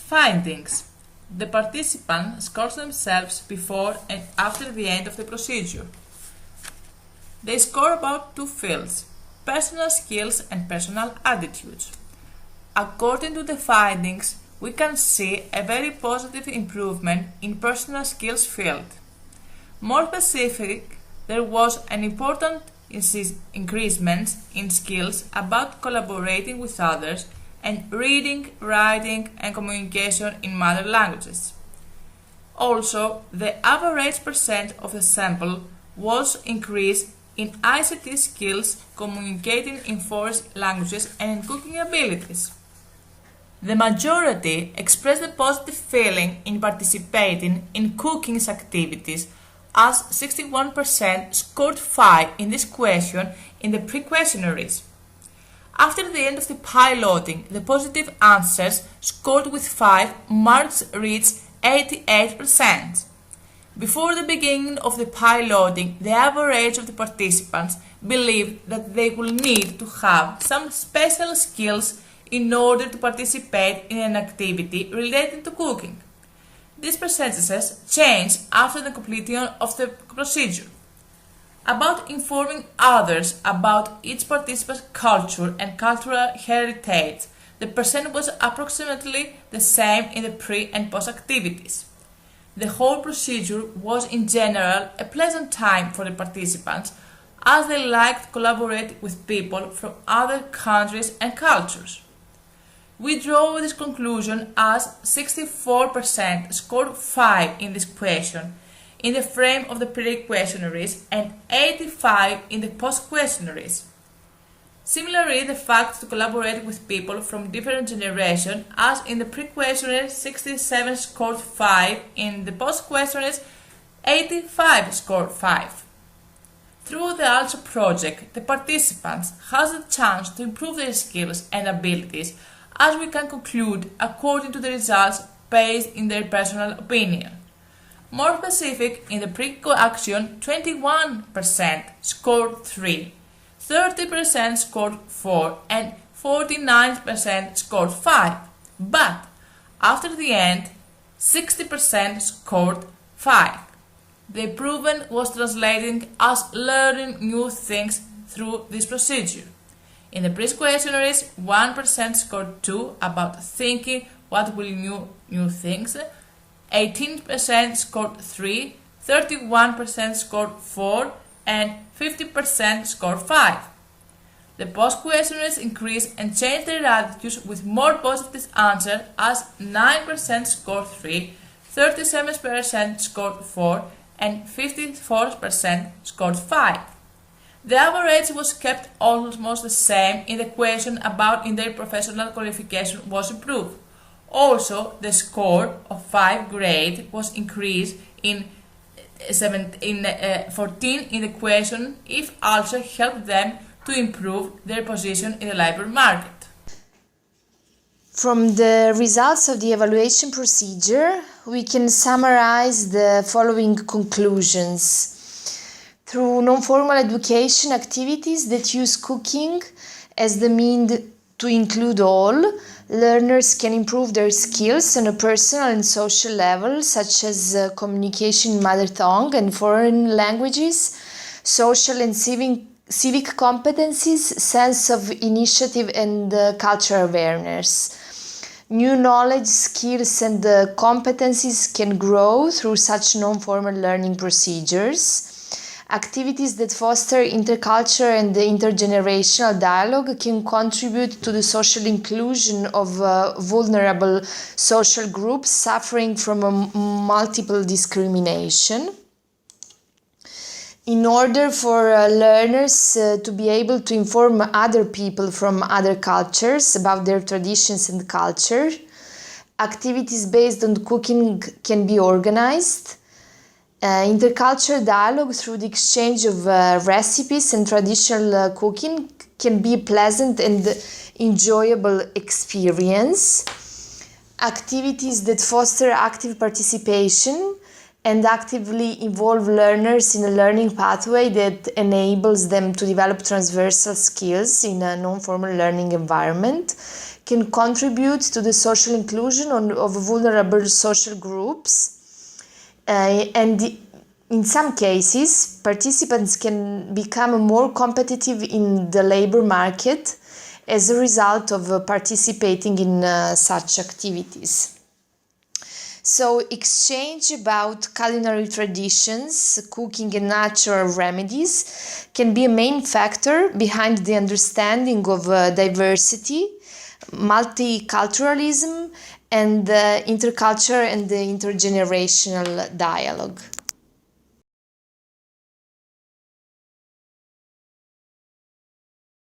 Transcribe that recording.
Findings. The participants score themselves before and after the end of the procedure. They score about two fields: personal skills and personal attitudes. According to the findings, we can see a very positive improvement in personal skills field. More specific, there was an important increasement in skills about collaborating with others and reading, writing, and communication in mother languages. Also, the average percent of the sample was increased in ICT skills, communicating in foreign languages, and in cooking abilities. The majority expressed a positive feeling in participating in cooking activities, as 61% scored 5 in this question in the pre-questionnaires. After the end of the piloting, the positive answers scored with 5 marks reached 88%. Before the beginning of the piloting, the average of the participants believed that they will need to have some special skills in order to participate in an activity related to cooking. These percentages changed after the completion of the procedure. About informing others about each participant's culture and cultural heritage, the percent was approximately the same in the pre and post activities. The whole procedure was in general a pleasant time for the participants, as they liked collaborating with people from other countries and cultures. We draw this conclusion as 64% scored 5 in this question in the frame of the pre-questionnaires and 85 in the post-questionnaires. Similarly, the fact to collaborate with people from different generations, as in the pre-questionnaire 67 scored 5, in the post-questionnaires 85 scored 5. Through the ALSO project, the participants has the chance to improve their skills and abilities, as we can conclude according to the results based in their personal opinion. More specific, in the pre-action, 21% scored 3, 30% scored 4, and 49% scored 5. But after the end, 60% scored 5. The improvement was translating as learning new things through this procedure. In the pre-questionnaires, 1% scored 2 about thinking what will new things, 18% scored 3, 31% scored 4, and 50% scored 5. The post-questionnaires increased and changed their attitudes with more positive answers, as 9% scored 3, 37% scored 4, and 54% scored 5. The average was kept almost the same in the question about in their professional qualification was improved. Also, the score of 5 grade was increased in 14 in the question, if also helped them to improve their position in the labor market. From the results of the evaluation procedure, we can summarize the following conclusions. Through non-formal education activities that use cooking as the means to include all, learners can improve their skills on a personal and social level, such as communication in mother tongue and foreign languages, social and civic competencies, sense of initiative, and cultural awareness. New knowledge, skills, and competencies can grow through such non-formal learning procedures. Activities that foster intercultural and intergenerational dialogue can contribute to the social inclusion of vulnerable social groups suffering from multiple discrimination. In order for learners to be able to inform other people from other cultures about their traditions and culture, activities based on cooking can be organized. Intercultural dialogue through the exchange of recipes and traditional cooking can be a pleasant and enjoyable experience. Activities that foster active participation and actively involve learners in a learning pathway that enables them to develop transversal skills in a non-formal learning environment can contribute to the social inclusion of vulnerable social groups, and in some cases, participants can become more competitive in the labor market as a result of participating in such activities. So, exchange about culinary traditions, cooking, and natural remedies can be a main factor behind the understanding of diversity, multiculturalism, and intercultural and intergenerational dialogue.